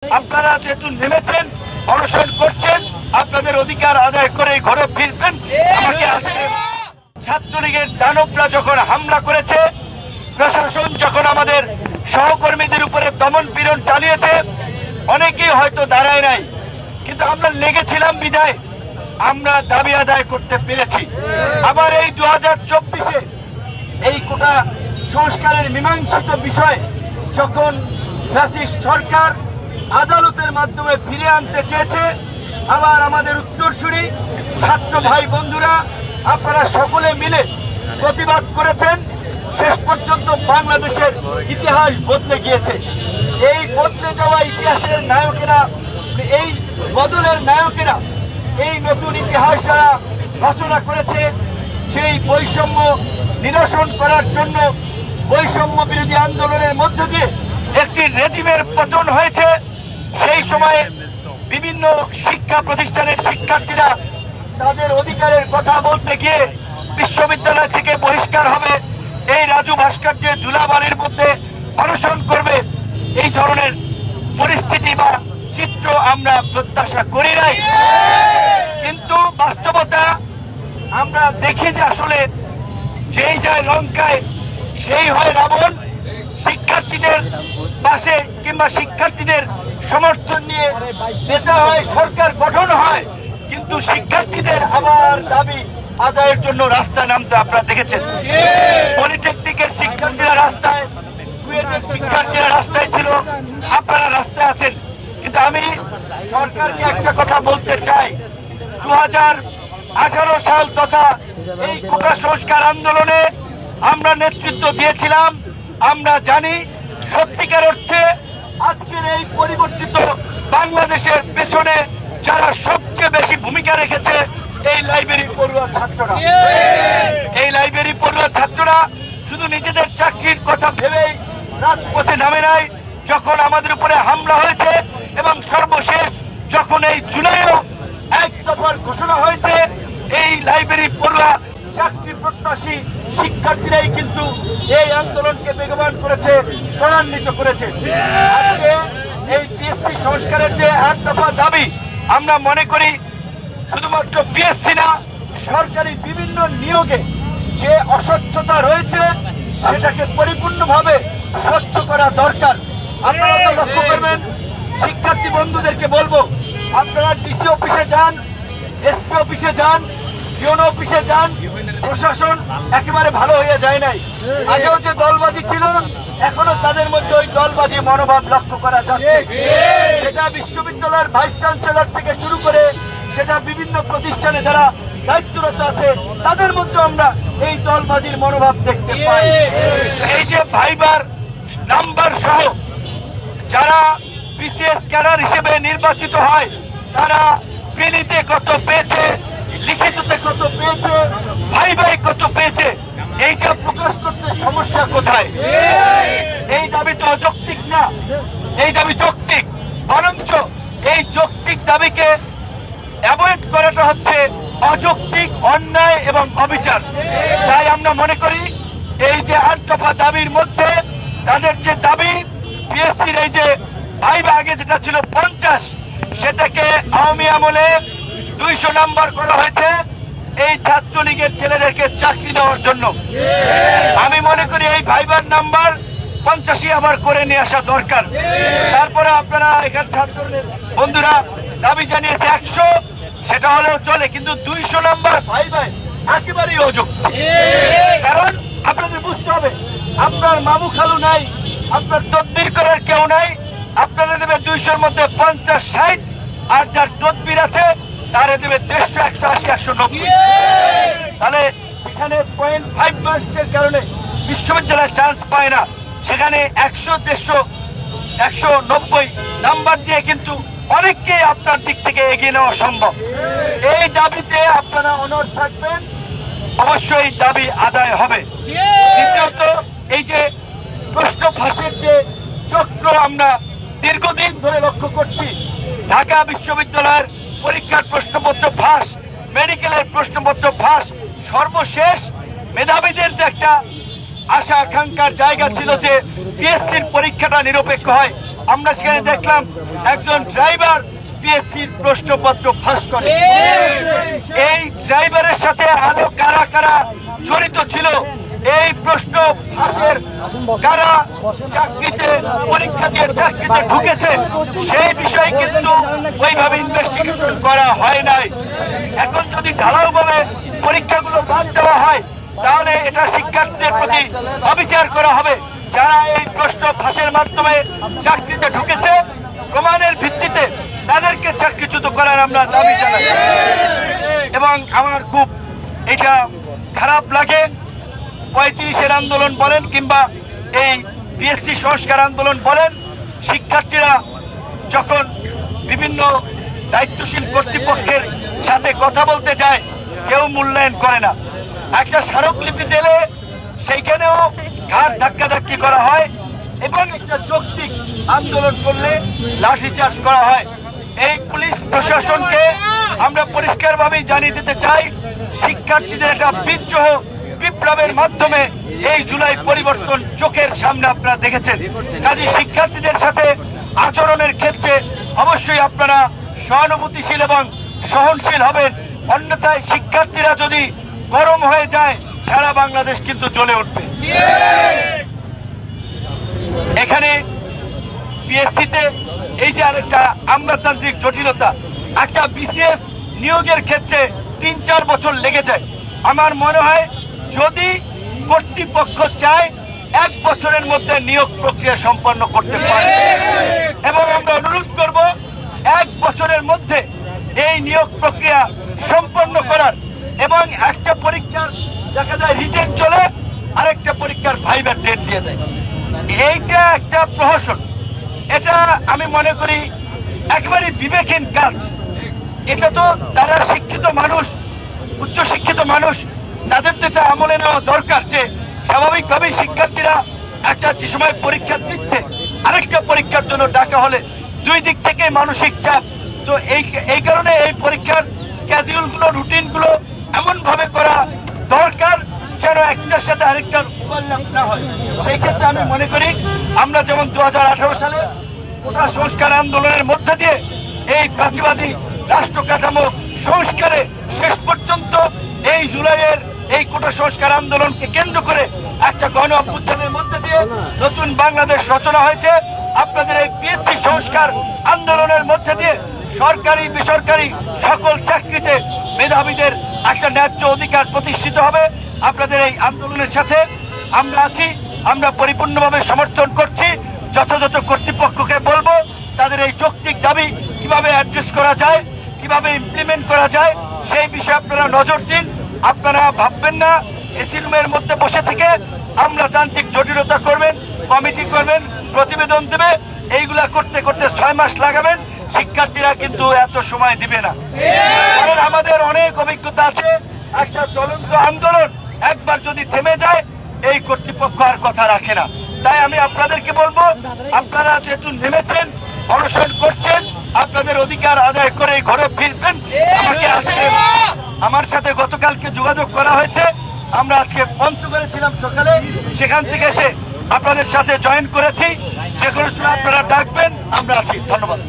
আপনারা যেহেতু নেমেছেন, অনশন করছেন, আপনাদের অধিকার আদায় করে ঘরে ফিরবেন। আমাকে আজকে ছাত্রলীগের দানবরা যখন হামলা করেছে, প্রশাসন যখন আমাদের সহকর্মীদের উপরে দমন পীড়ন চালিয়েছে, অনেকেই হয়তো দাঁড়ায় নাই, কিন্তু আমরা লেগেছিলাম বিদায় আমরা দাবি আদায় করতে পেরেছি। আবার এই 2024-এ এই কোটা সংস্কারের মীমাংসিত বিষয় যখন ফ্যাসিস্ট সরকার আদালতের মাধ্যমে ফিরে আনতে চেয়েছে, আবার আমাদের উত্তরসূরি ছাত্র ভাই বন্ধুরা আপনারা সকলে মিলে প্রতিবাদ করেছেন। শেষ পর্যন্ত বাংলাদেশের ইতিহাস বদলে গিয়েছে। এই বদলে যাওয়া ইতিহাসের নায়কেরা, এই বদলের নায়কেরা এই নতুন ইতিহাস যারা রচনা করেছে, সেই বৈষম্য নিরসন করার জন্য বৈষম্য বিরোধী আন্দোলনের মধ্য দিয়ে একটি রেজিমের পতন হয়েছে। সেই সময়ে বিভিন্ন শিক্ষা প্রতিষ্ঠানের শিক্ষার্থীরা তাদের অধিকারের কথা বলতে গিয়ে বিশ্ববিদ্যালয় থেকে বহিষ্কার হবে, এই রাজু ভাস্কর্যের ধুলাবালির মধ্যে অনশন করবে। এই ধরনের পরিস্থিতি বা চিত্র আমরা প্রত্যাশা করি নাই, কিন্তু বাস্তবতা আমরা দেখি যে আসলে যেই যায় লঙ্কায় সেই হয় রাবণ। শিক্ষার্থীদের পাশে কিংবা শিক্ষার্থীদের সমর্থন নিয়ে নেতা হয়, সরকার গঠন হয়, কিন্তু শিক্ষার্থীদের আবার দাবি আদায়ের জন্য রাস্তায় নামতে আপনারা দেখেছেন। পলিটেকনিকের শিক্ষার্থীরা রাস্তায়, কুয়েটের শিক্ষার্থীরা রাস্তায় ছিল, আপনারা রাস্তায় আছেন। কিন্তু আমি সরকারকে একটা কথা বলতে চাই, 2018 সাল তথা এই কোটা সংস্কার আন্দোলনে আমরা নেতৃত্ব দিয়েছিলাম। আমরা জানি সত্যিকার অর্থে আজকের এই পরিবর্তিত বাংলাদেশের পেছনে যারা সবচেয়ে বেশি ভূমিকা রেখেছে এই লাইব্রেরি পড়ুয়া ছাত্ররা। এই লাইব্রেরি পড়ুয়া ছাত্ররা শুধু নিজেদের চাকরির কথা ভেবেই রাজপথে নামে নাই। যখন আমাদের উপরে হামলা হয়েছে এবং সর্বশেষ যখন এই জুলাইও এক দফার ঘোষণা হয়েছে, এই লাইব্রেরি পড়ুয়া চাকরি প্রত্যাশী শিক্ষার্থীরাই কিন্তু এই আন্দোলনকে বেগবান করেছে, ত্বরান্বিত করেছে। আজকে এই পিএসসি সংস্কারের যে এক দফা দাবি, আমরা মনে করি শুধুমাত্র পিএসসি না, সরকারি বিভিন্ন নিয়োগে যে অস্বচ্ছতা রয়েছে সেটাকে পরিপূর্ণভাবে স্বচ্ছ করা দরকার। আপনারা তো লক্ষ্য করবেন, শিক্ষার্থী বন্ধুদেরকে বলবো, আপনারা ডিসি অফিসে যান, এসপি অফিসে যান, ইউনো অফিসে যান, প্রশাসন একেবারে ভালো হয়ে যায় নাই। আগেও যে দলবাজি ছিল, এখনো তাদের মধ্যে ওই দলবাজি মনোভাব লক্ষ্য করা যাচ্ছে। সেটা বিশ্ববিদ্যালয়ের ভাইস চ্যান্সেলর থেকে শুরু করে সেটা বিভিন্ন প্রতিষ্ঠানে যারা দায়িত্বরত আছে তাদের মধ্যে আমরা এই দলবাজির মনোভাব দেখতে পাই। এই যে ভাইবার নাম্বার সহ যারা বিসিএস ক্যাডার হিসেবে নির্বাচিত হয়, তারা প্রিলিতে কত পেয়েছে, লিখিততে কত পেয়েছে, ভাইভাই কত পেয়েছে, এইটা প্রকাশ করতে সমস্যা কোথায়? এই দাবি তো অযৌক্তিক না, এই দাবি যৌক্তিক। বরঞ্চ এই যৌক্তিক দাবিকে অ্যাভয়েড করাটা হচ্ছে অযৌক্তিক, অন্যায় এবং অবিচার। তাই আমরা মনে করি এই যে 8 দফা দাবির মধ্যে তাদের যে দাবি, পিএসসির এই যে ভাইভা আগে যেটা ছিল 50, সেটাকে আওয়ামী আমলে 200 নাম্বার করা হয়েছে এই ছাত্রলীগের ছেলেদেরকে চাকরি দেওয়ার জন্য। আমি মনে করি এই ভাইবার নাম্বার 85 আবার করে নিয়ে আসা দরকার। তারপরে আপনারা এখানে ছাত্রদের বন্ধুরা দাবি জানিয়েছে 100, সেটা হলেও চলে, কিন্তু 200 নাম্বার ভাইভাই একেবারেই অযৌক্তিক। কারণ আপনাদের বুঝতে হবে, আপনার মামু খালু নাই, আপনার তদবির করার কেউ নাই, আপনারা দেবে 200-র মধ্যে 50, 60, আর যার তদবির আছে তারা দেবে 150, 180, 190। তাহলে সেখানে 0.5 মার্কসের কারণে বিশ্ববিদ্যালয় চান্স পায় না, সেখানে 100, 150, 190 নাম্বার দিয়ে কিন্তু অনেককে আপনার দিক থেকে এগিয়ে নেওয়া সম্ভব। এই দাবিতে আপনারা অনড় থাকবেন, অবশ্যই দাবি আদায় হবে। দ্বিতীয়ত, এই যে প্রশ্ন ফাঁসের যে চক্র আমরা দীর্ঘদিন ধরে লক্ষ্য করছি, ঢাকা বিশ্ববিদ্যালয়ের পরীক্ষার প্রশ্নপত্র ফাঁস, মেডিকেলের প্রশ্নপত্র ফাঁস, সর্বশেষ মেধাবীদের যে একটা আশা আকাঙ্ক্ষার জায়গা ছিল যে পিএসসির পরীক্ষাটা নিরপেক্ষ হয়, আমরা সেখানে দেখলাম একজন ড্রাইভার পিএসসির প্রশ্নপত্র ফাঁস করে। এই ড্রাইভারের সাথে আরো কারা কারা জড়িত ছিল, এই প্রশ্ন ফাঁসের কারা চাকরিতে পরীক্ষা দিয়ে চাকরিতে ঢুকেছে, সেই বিষয়ে কিন্তু ওইভাবে ইনভেস্টিগেশন করা হয় নাই। এখন যদি ঢালাওভাবে পরীক্ষাগুলো বাদ দেওয়া হয়, তাহলে এটা শিক্ষার্থীদের প্রতি অবিচার করা হবে। যারা এই প্রশ্ন ফাঁসের মাধ্যমে চাকরিতে ঢুকেছে, প্রমাণের ভিত্তিতে তাদেরকে চাকরিচ্যুত করার আমরা দাবি জানাই। এবং আমার খুব এটা খারাপ লাগে, 35-এর আন্দোলন বলেন কিংবা এই পিএসসি সংস্কার আন্দোলন বলেন, শিক্ষার্থীরা যখন বিভিন্ন দায়িত্বশীল কর্তৃপক্ষের সাথে কথা বলতে যায়, কেউ মূল্যায়ন করে না। একটা স্মারকলিপি দিলে সেইখানেও ঘাট ধাক্কাধাক্কি করা হয় এবং একটা যৌক্তিক আন্দোলন করলে লাঠিচার্জ করা হয়। এই পুলিশ প্রশাসনকে আমরা পরিষ্কারভাবেই জানিয়ে দিতে চাই, শিক্ষার্থীদের একটা বিদ্রোহ বিপ্লবের মাধ্যমে এই জুলাই পরিবর্তন চোখের সামনে আপনারা দেখেছেন। কাজে শিক্ষার্থীদের সাথে আচরণের ক্ষেত্রে অবশ্যই আপনারা সহানুভূতিশীল এবং সহনশীল হবেন, অন্যথায় শিক্ষার্থীরা যদি গরম হয়ে যায়, সারা বাংলাদেশ কিন্তু জ্বলে উঠবে। এখানে পিএসসিতে এই যে আরেকটা আমলাতান্ত্রিক জটিলতা, একটা বিসিএস নিয়োগের ক্ষেত্রে 3-4 বছর লেগে যায়। আমার মনে হয় যদি কর্তৃপক্ষ চায় 1 বছরের মধ্যে নিয়োগ প্রক্রিয়া সম্পন্ন করতে পারে, এবং আমরা অনুরোধ করব 1 বছরের মধ্যে এই নিয়োগ প্রক্রিয়া সম্পন্ন করার, এবং একটা পরীক্ষার দেখা যায় রিটেন চলে, আরেকটা পরীক্ষার ভাইবার ডেট দিয়ে দেয়। এইটা একটা প্রহসন, এটা আমি মনে করি একেবারে বিবেকহীন কাজ। এটা তো তারা শিক্ষিত মানুষ, উচ্চশিক্ষিত মানুষ, তাদের তো এটা আমলে নেওয়া দরকার যে স্বাভাবিকভাবেই শিক্ষার্থীরা একটা যে সময় পরীক্ষা দিচ্ছে, আরেকটা পরীক্ষার জন্য ডাকা হলে 2 দিক থেকে মানসিক চাপ। তো এই কারণে এই পরীক্ষার স্কেডিউলগুলো, রুটিনগুলো এমন ভাবে করা দরকার যেন একটার সাথে আরেকটার ওভারল্যাপ না হয়। সেই ক্ষেত্রে আমি মনে করি আমরা যেমন 2018 সালে কোটা সংস্কার আন্দোলনের মধ্যে দিয়ে এই ফ্যাসিবাদী রাষ্ট্র কাঠামো সংস্কারে শেষ পর্যন্ত এই জুলাইয়ের এই কোটা সংস্কার আন্দোলনকে কেন্দ্র করে একটা গণ অভ্যুত্থানের মধ্যে দিয়ে নতুন বাংলাদেশ রচনা হয়েছে। আপনাদের এই পিএসসি সংস্কার আন্দোলনের মধ্যে দিয়ে সরকারি বেসরকারি সকল চাকরিতে মেধাবীদের একটা ন্যায্য অধিকার প্রতিষ্ঠিত হবে। আপনাদের এই আন্দোলনের সাথে আমরা আছি, আমরা পরিপূর্ণভাবে সমর্থন করছি। যথাযথ কর্তৃপক্ষকে বলবো তাদের এই যৌক্তিক দাবি কিভাবে অ্যাড্রেস করা যায়, কিভাবে ইমপ্লিমেন্ট করা যায়, সেই বিষয়ে আপনারা নজর দিন। আপনারা ভাববেন না এসি রুমের মধ্যে বসে থেকে আমলাতান্ত্রিক জটিলতা করবেন, কমিটি করবেন, প্রতিবেদন দেবে, এইগুলা করতে করতে 6 মাস লাগাবেন। শিক্ষার্থীরা কিন্তু এত সময় দিবে না, কারণ আমাদের অনেক অভিজ্ঞতা আছে। একটা চলন্ত আন্দোলন একবার যদি থেমে যায়, এই কর্তৃপক্ষ আর কথা রাখে না। তাই আমি আপনাদেরকে বলবো, আপনারা যেহেতু নেমেছেন, অনশন করছেন, আপনাদের অধিকার আদায় করে ঘরে ফিরবেন। আমাকে আজকে আমার সাথে গতকালকে যোগাযোগ করা হয়েছে, আমরা আজকে পঞ্চগড়ে ছিলাম সকালে, সেখান থেকে এসে আপনাদের সাথে জয়েন করেছি। যে কোনো সময় আপনারা ডাকবেন, আমরা আছি। ধন্যবাদ।